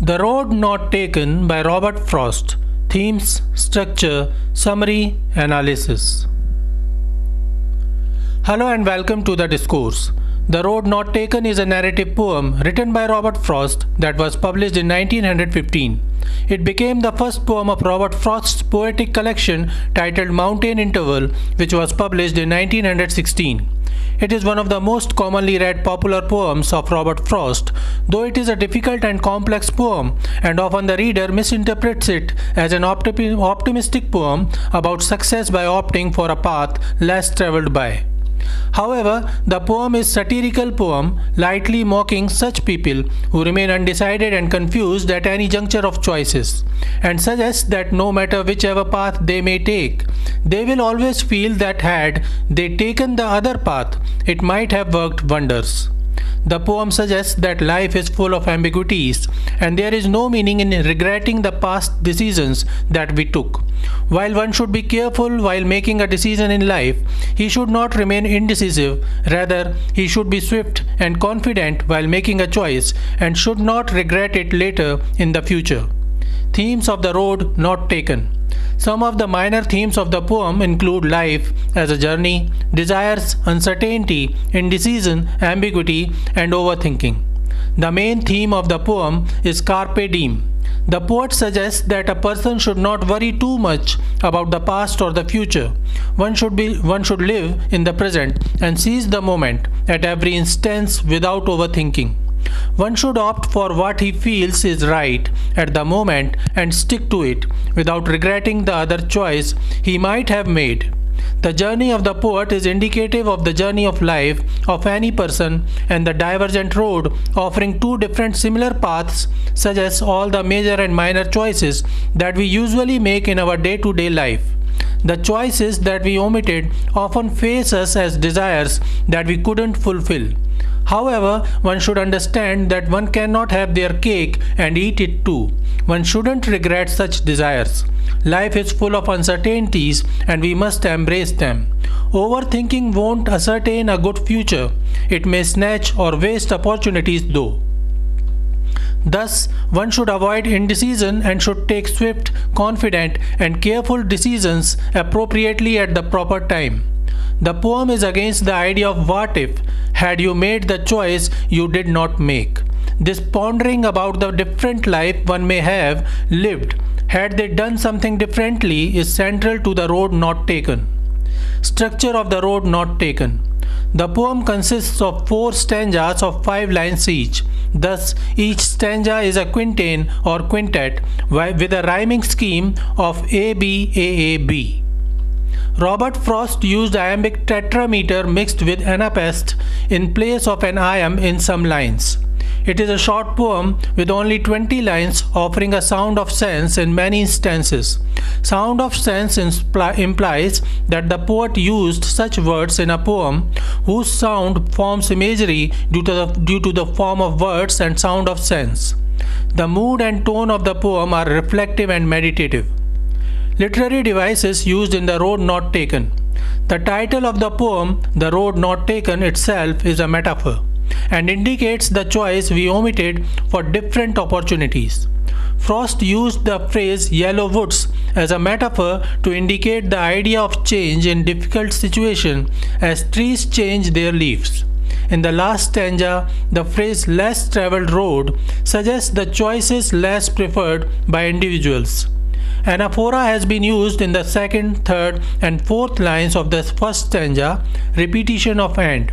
The Road Not Taken by Robert Frost. Themes, structure, summary, analysis. Hello and welcome to The Discourse. The Road Not Taken is a narrative poem written by Robert Frost that was published in 1915. It became the first poem of Robert Frost's poetic collection titled Mountain Interval, which was published in 1916. It is one of the most commonly read popular poems of Robert Frost, though it is a difficult and complex poem, and often the reader misinterprets it as an optimistic poem about success by opting for a path less traveled by. However, the poem is a satirical poem, lightly mocking such people who remain undecided and confused at any juncture of choices, and suggests that no matter whichever path they may take, they will always feel that had they taken the other path, it might have worked wonders. The poem suggests that life is full of ambiguities and there is no meaning in regretting the past decisions that we took. While one should be careful while making a decision in life, he should not remain indecisive. Rather, he should be swift and confident while making a choice and should not regret it later in the future. Themes of the Road Not Taken. Some of the minor themes of the poem include life as a journey, desires, uncertainty, indecision, ambiguity, and overthinking. The main theme of the poem is carpe diem. The poet suggests that a person should not worry too much about the past or the future. One should live in the present and seize the moment at every instance without overthinking. One should opt for what he feels is right at the moment and stick to it without regretting the other choice he might have made. The journey of the poet is indicative of the journey of life of any person, and the divergent road offering two different similar paths suggests all the major and minor choices that we usually make in our day-to-day life. The choices that we omitted often face us as desires that we couldn't fulfill. However, one should understand that one cannot have their cake and eat it too. One shouldn't regret such desires. Life is full of uncertainties and we must embrace them. Overthinking won't ascertain a good future. It may snatch or waste opportunities though. Thus, one should avoid indecision and should take swift, confident, and careful decisions appropriately at the proper time. The poem is against the idea of what if, had you made the choice you did not make. This pondering about the different life one may have lived, had they done something differently, is central to the road not taken. Structure of the road not taken. The poem consists of 4 stanzas of 5 lines each. Thus, each stanza is a quintain or quintet with a rhyming scheme of A B A A B. Robert Frost used iambic tetrameter mixed with anapest in place of an iamb in some lines. It is a short poem with only 20 lines offering a sound of sense in many instances. Sound of sense implies that the poet used such words in a poem whose sound forms imagery due to the form of words and sound of sense. The mood and tone of the poem are reflective and meditative. Literary devices used in The Road Not Taken. The title of the poem, The Road Not Taken, itself is a metaphor and indicates the choice we omitted for different opportunities. Frost used the phrase yellow woods as a metaphor to indicate the idea of change in difficult situations as trees change their leaves. In the last stanza, the phrase less traveled road suggests the choices less preferred by individuals. Anaphora has been used in the second, third, and fourth lines of the first stanza, repetition of and.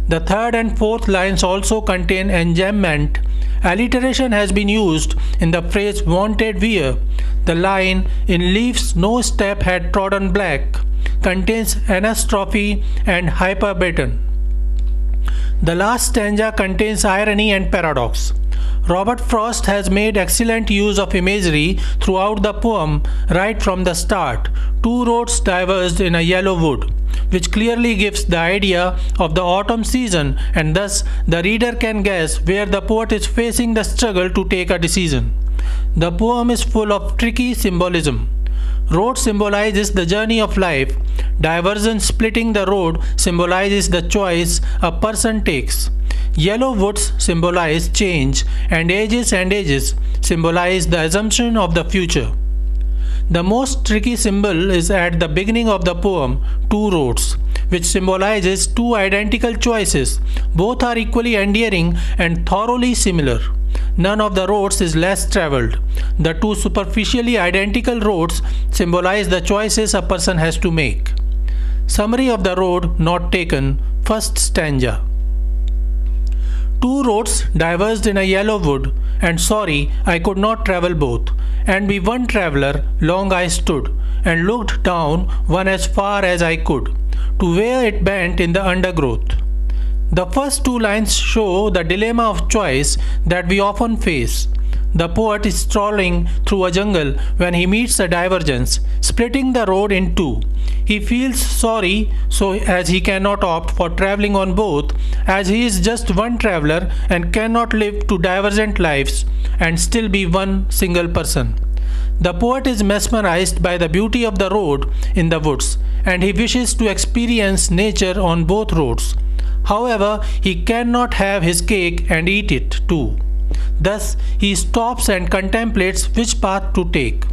The third and fourth lines also contain enjambment. Alliteration has been used in the phrase wanted where. The line, in leaves no step had trodden black, contains anastrophe and hyperbaton. The last stanza contains irony and paradox. Robert Frost has made excellent use of imagery throughout the poem right from the start. 2 roads diverged in a yellow wood, which clearly gives the idea of the autumn season, and thus the reader can guess where the poet is facing the struggle to take a decision. The poem is full of tricky symbolism. Road symbolizes the journey of life. Divergence splitting the road symbolizes the choice a person takes. Yellow woods symbolize change, and ages symbolize the assumption of the future. The most tricky symbol is at the beginning of the poem, two roads, which symbolizes two identical choices. Both are equally endearing and thoroughly similar. None of the roads is less traveled. The two superficially identical roads symbolize the choices a person has to make. Summary of the road not taken, first stanza. Two roads diverged in a yellow wood, and sorry, I could not travel both. And be one traveller, long I stood, and looked down one as far as I could, to where it bent in the undergrowth. The first two lines show the dilemma of choice that we often face. The poet is strolling through a jungle when he meets a divergence, splitting the road in two. He feels sorry so as he cannot opt for traveling on both, as he is just one traveler and cannot live two divergent lives and still be one single person. The poet is mesmerized by the beauty of the road in the woods, and he wishes to experience nature on both roads. However, he cannot have his cake and eat it too. Thus, he stops and contemplates which path to take.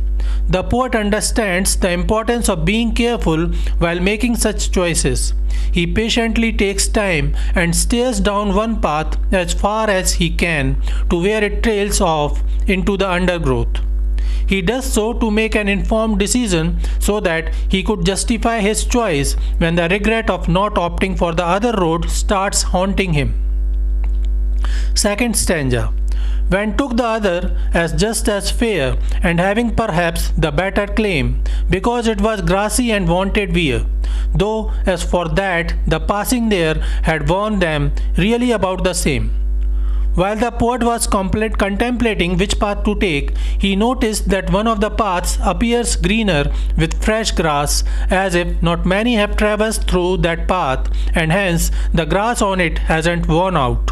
The poet understands the importance of being careful while making such choices. He patiently takes time and stares down one path as far as he can to where it trails off into the undergrowth. He does so to make an informed decision so that he could justify his choice when the regret of not opting for the other road starts haunting him. Second stanza. When took the other as just as fair, and having perhaps the better claim, because it was grassy and wanted wear, though as for that the passing there had warned them really about the same. While the poet was contemplating which path to take, he noticed that one of the paths appears greener with fresh grass, as if not many have traversed through that path, and hence the grass on it hasn't worn out.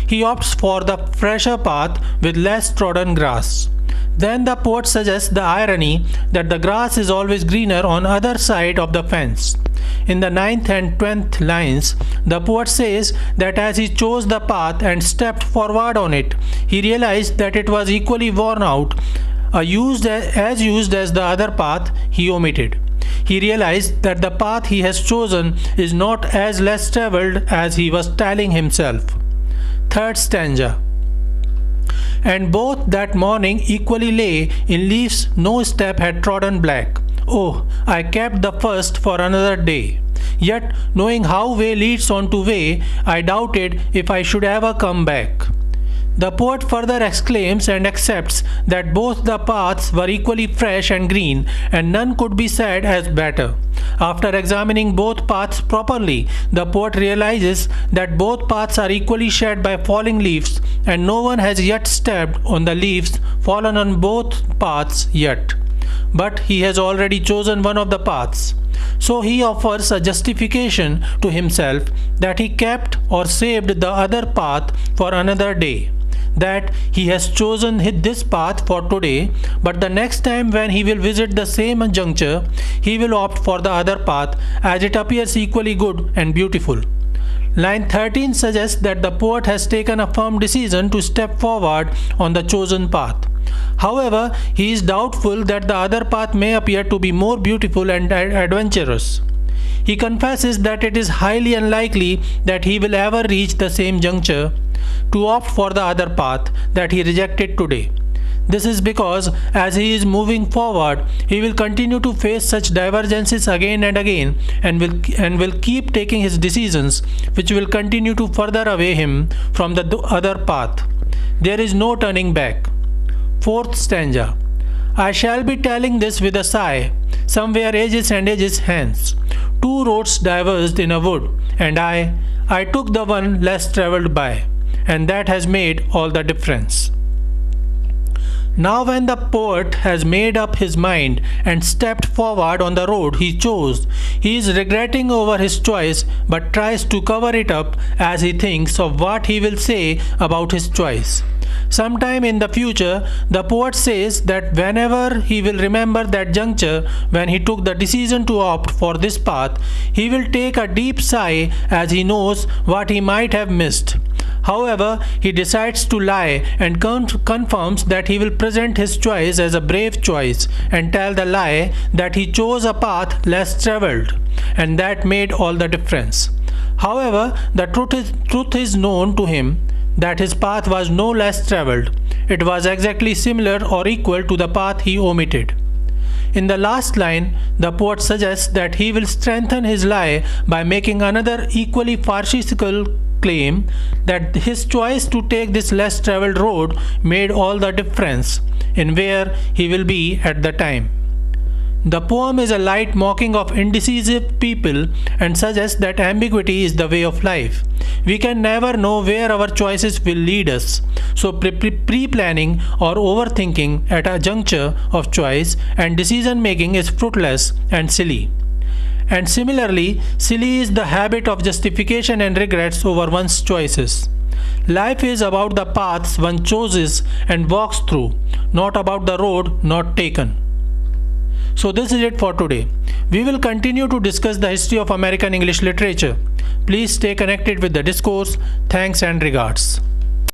He opts for the fresher path with less trodden grass. Then the poet suggests the irony that the grass is always greener on other side of the fence. In the 9th and 10th lines, the poet says that as he chose the path and stepped forward on it, he realized that it was equally worn out, used as the other path he omitted. He realized that the path he has chosen is not as less traveled as he was telling himself. Third stanza. And both that morning equally lay in leaves no step had trodden black. Oh, I kept the first for another day. Yet, knowing how way leads on to way, I doubted if I should ever come back. The poet further exclaims and accepts that both the paths were equally fresh and green, and none could be said as better. After examining both paths properly, the poet realizes that both paths are equally shed by falling leaves, and no one has yet stepped on the leaves fallen on both paths yet. But he has already chosen one of the paths. So he offers a justification to himself that he kept or saved the other path for another day. That he has chosen this path for today, but the next time when he will visit the same juncture, he will opt for the other path as it appears equally good and beautiful. Line 13 suggests that the poet has taken a firm decision to step forward on the chosen path. However, he is doubtful that the other path may appear to be more beautiful and adventurous. He confesses that it is highly unlikely that he will ever reach the same juncture to opt for the other path that he rejected today. This is because as he is moving forward, he will continue to face such divergences again and again, and will keep taking his decisions, which will continue to further away him from the other path. There is no turning back. Fourth stanza. I shall be telling this with a sigh, somewhere ages and ages hence. Two roads diverged in a wood, and I took the one less travelled by, and that has made all the difference. Now when the poet has made up his mind and stepped forward on the road he chose, he is regretting over his choice but tries to cover it up as he thinks of what he will say about his choice. Sometime in the future, the poet says that whenever he will remember that juncture when he took the decision to opt for this path, he will take a deep sigh as he knows what he might have missed. However, he decides to lie and confirms that he will present his choice as a brave choice and tell the lie that he chose a path less traveled, and that made all the difference. However, the truth is known to him that his path was no less traveled. It was exactly similar or equal to the path he omitted. In the last line, the poet suggests that he will strengthen his lie by making another equally farcical claim that his choice to take this less traveled road made all the difference in where he will be at the time. The poem is a light mocking of indecisive people and suggests that ambiguity is the way of life. We can never know where our choices will lead us, so pre-planning or overthinking at a juncture of choice and decision making is fruitless and silly. And similarly, silly is the habit of justification and regrets over one's choices. Life is about the paths one chooses and walks through, not about the road not taken. So this is it for today. We will continue to discuss the history of American English literature. Please stay connected with the discourse. Thanks and regards.